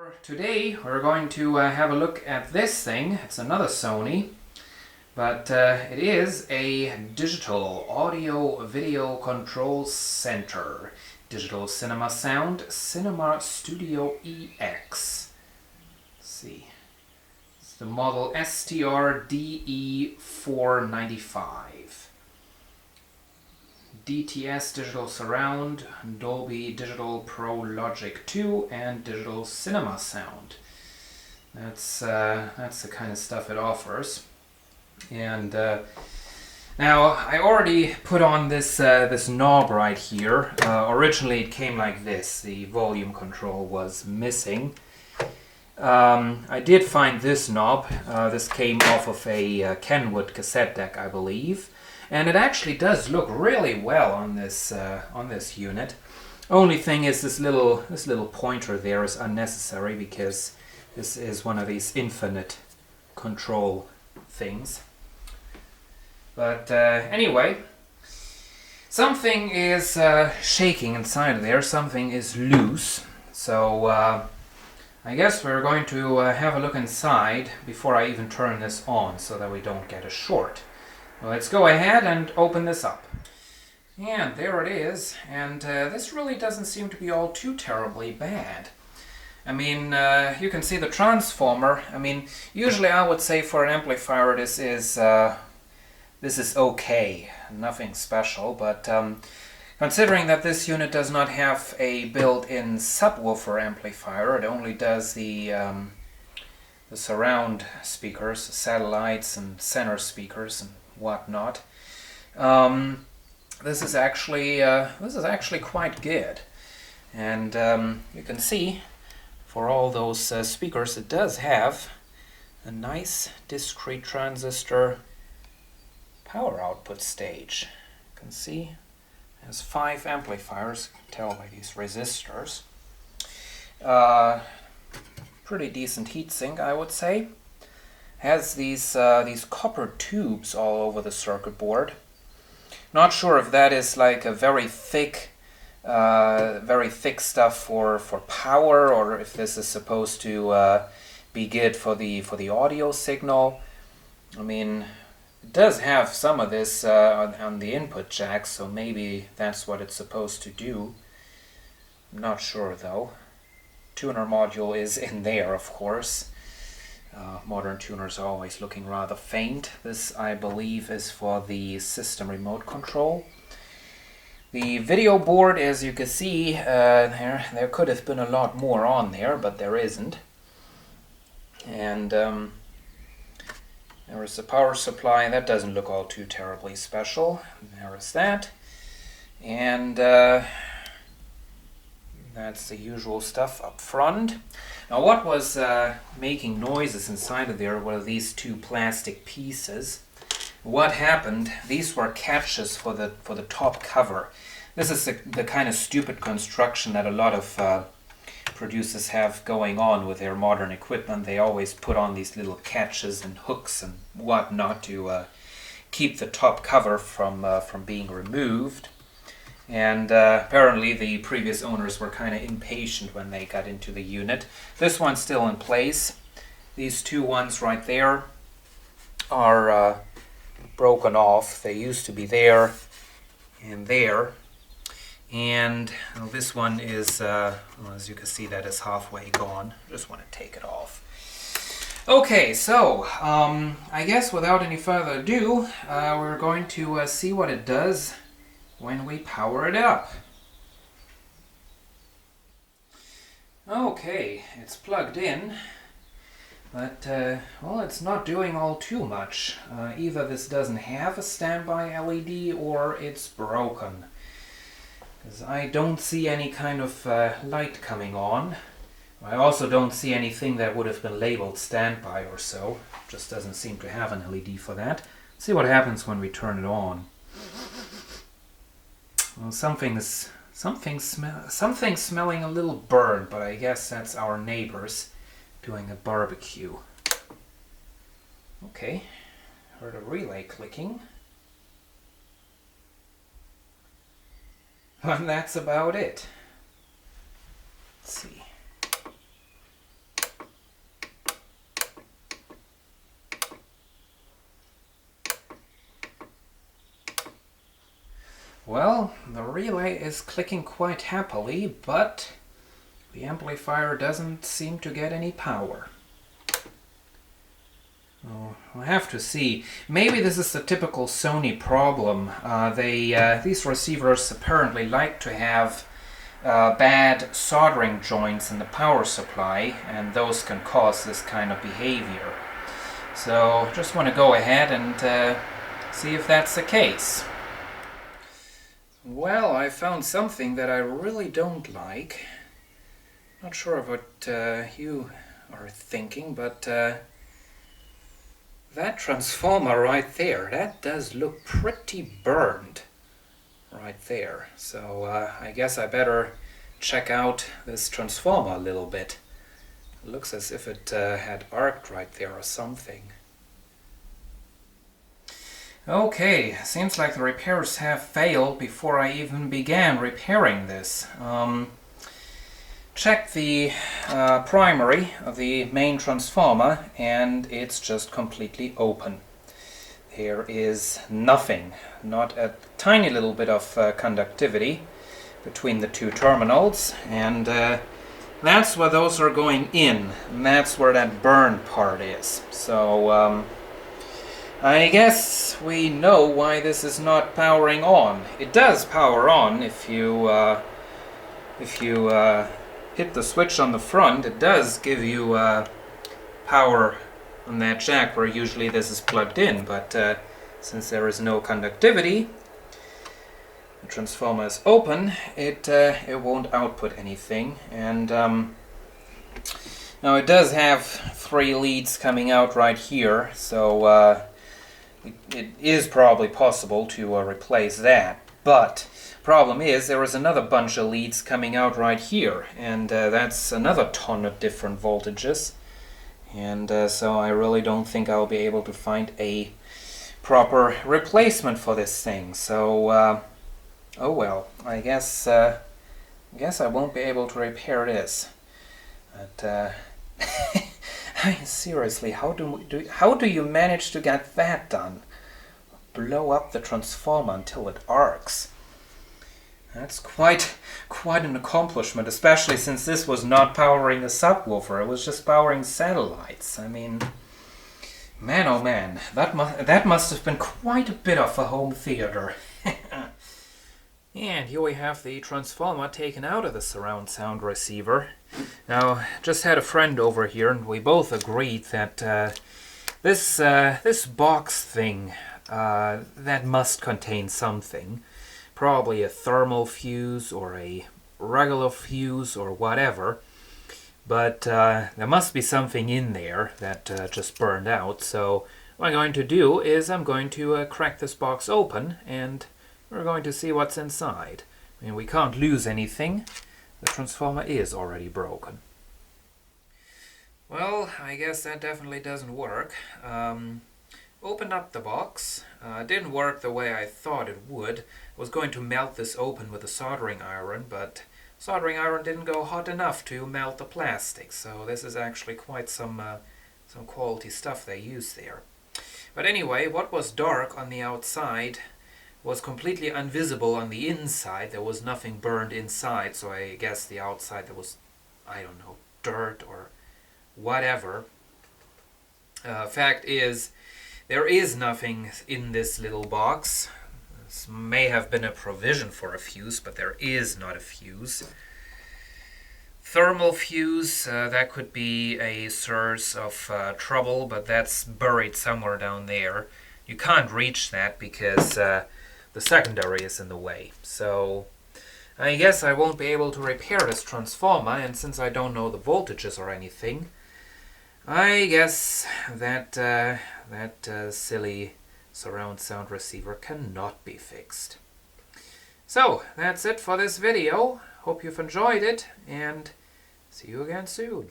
For today we're going to have a look at this thing. It's another Sony, but it is a digital audio video control center. Digital cinema sound, Cinema Studio EX. Let's see. It's the model STR-DE495. DTS Digital Surround, Dolby Digital Pro Logic 2, and Digital Cinema Sound. That's the kind of stuff it offers. And now I already put on this this knob right here. Originally it came like this. The volume control was missing. I did find this knob. This came off of a Kenwood cassette deck, I believe. And it actually does look really well on this unit. Only thing is this little pointer there is unnecessary because this is one of these infinite control things. But anyway, something is shaking inside of there. Something is loose. So I guess we're going to have a look inside before I even turn this on so that we don't get a short. Well, let's go ahead and open this up. And there it is, and this really doesn't seem to be all too terribly bad. I mean, you can see the transformer. I mean, usually I would say for an amplifier this is okay, nothing special, but considering that this unit does not have a built-in subwoofer amplifier, it only does the surround speakers, satellites and center speakers and whatnot. This is actually quite good, and you can see for all those speakers it does have a nice discrete transistor power output stage. You can see it has 5 amplifiers, you can tell by these resistors. Pretty decent heatsink, I would say. Has these copper tubes all over the circuit board. Not sure if that is like a very thick stuff for power, or if this is supposed to be good for the audio signal. I mean, it does have some of this on the input jack, so maybe that's what it's supposed to do. I'm not sure though. Tuner module is in there, of course. Modern tuners are always looking rather faint. This, I believe, is for the system remote control. The video board, as you can see, there could have been a lot more on there, but there isn't. And there is the power supply. That doesn't look all too terribly special. There is that. And that's the usual stuff up front. Now what was making noises inside of there were these 2 plastic pieces. What happened, these were catches for the top cover. This is the kind of stupid construction that a lot of producers have going on with their modern equipment. They always put on these little catches and hooks and whatnot to keep the top cover from being removed. And apparently the previous owners were kind of impatient when they got into the unit. This one's still in place. These 2 ones right there are broken off. They used to be there and there. And well, this one is, well, as you can see, that is halfway gone. Just want to take it off. Okay, so I guess without any further ado, we're going to see what it does when we power it up. Okay, it's plugged in, but well, it's not doing all too much. Either this doesn't have a standby LED or it's broken, because I don't see any kind of light coming on. I also don't see anything that would have been labeled standby or so. Just doesn't seem to have an LED for that. Let's see what happens when we turn it on. Well, something's smelling a little burnt, but I guess that's our neighbors doing a barbecue. Okay, heard a relay clicking. And that's about it. Let's see. Well, the relay is clicking quite happily, but the amplifier doesn't seem to get any power. Oh, we'll have to see. Maybe this is a typical Sony problem. These receivers apparently like to have bad soldering joints in the power supply, and those can cause this kind of behavior. So just want to go ahead and see if that's the case. Well, I found something that I really don't like. Not sure of what you are thinking, but that transformer right there, that does look pretty burned right there. So I guess I better check out this transformer a little bit. It looks as if it had arced right there or something. Okay, seems like the repairs have failed before I even began repairing this. Check the primary of the main transformer, and it's just completely open. There is nothing, not a tiny little bit of conductivity between the two terminals, and that's where those are going in, and that's where that burn part is. So I guess we know why this is not powering on. It does power on if you hit the switch on the front. It does give you power on that jack where usually this is plugged in, but since there is no conductivity, the transformer is open, it won't output anything. And now it does have 3 leads coming out right here, so it is probably possible to replace that. But problem is there is another bunch of leads coming out right here, and that's another ton of different voltages, and so I really don't think I'll be able to find a proper replacement for this thing. So oh well, I guess I won't be able to repair this. But seriously, how do you manage to get that done? Blow up the transformer until it arcs. That's quite an accomplishment, especially since this was not powering a subwoofer. It was just powering satellites. I mean, man oh man, that must have been quite a bit of a home theater. And here we have the transformer taken out of the surround sound receiver. Now, just had a friend over here, and we both agreed that this box thing that must contain something. Probably a thermal fuse or a regular fuse or whatever, but there must be something in there that just burned out. So what I'm going to do is I'm going to crack this box open, and we're going to see what's inside. I mean, we can't lose anything. The transformer is already broken. Well, I guess that definitely doesn't work. Opened up the box. Didn't work the way I thought it would. I was going to melt this open with a soldering iron, but soldering iron didn't go hot enough to melt the plastic. So this is actually quite some quality stuff they use there. But anyway, what was dark on the outside was completely invisible on the inside. There was nothing burned inside, so I guess the outside there was, I don't know, dirt or whatever. Fact is, there is nothing in this little box. This may have been a provision for a fuse, but there is not a fuse. Thermal fuse, that could be a source of trouble, but that's buried somewhere down there. You can't reach that because the secondary is in the way. So I guess I won't be able to repair this transformer, and since I don't know the voltages or anything, I guess that silly surround sound receiver cannot be fixed. So that's it for this video. Hope you've enjoyed it, and see you again soon.